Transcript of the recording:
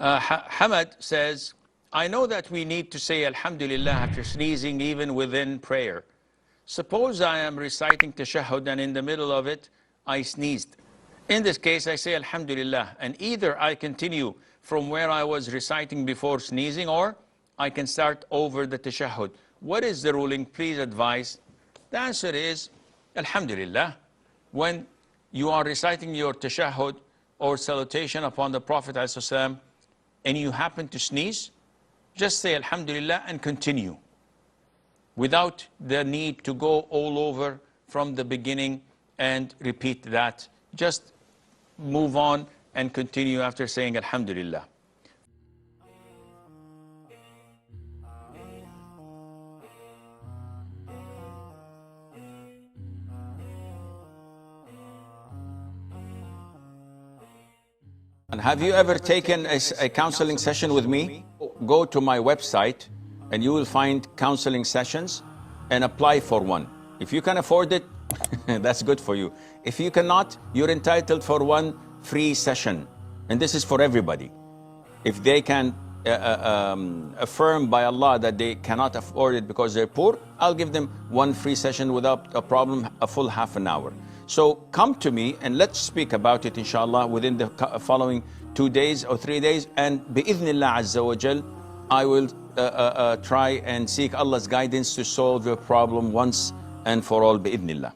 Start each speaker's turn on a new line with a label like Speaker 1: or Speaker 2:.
Speaker 1: Hamad says, I know that we need to say Alhamdulillah after sneezing even within prayer. Suppose I am reciting Tashahhud and in the middle of it, I sneezed. In this case, I say Alhamdulillah, and either I continue from where I was reciting before sneezing, or I can start over the Tashahhud. What is the ruling? Please advise. The answer is Alhamdulillah. When you are reciting your Tashahhud or salutation upon the Prophet ﷺ, and you happen to sneeze, just say Alhamdulillah and continue, without the need to go all over from the beginning and repeat that. Just move on and continue after saying Alhamdulillah. And have you ever taken a counseling session with me? Go to my website and you will find counseling sessions and apply for one. If you can afford it, that's good for you. If you cannot, you're entitled for one free session. And this is for everybody. If they can affirm by Allah that they cannot afford it because they're poor, I'll give them one free session without a problem, a full half an hour. So come to me and let's speak about it, inshallah, within the following 2 days or 3 days. And bi'idhnillah azza wa jal, I will try and seek Allah's guidance to solve your problem once and for all, bi'idhnillah.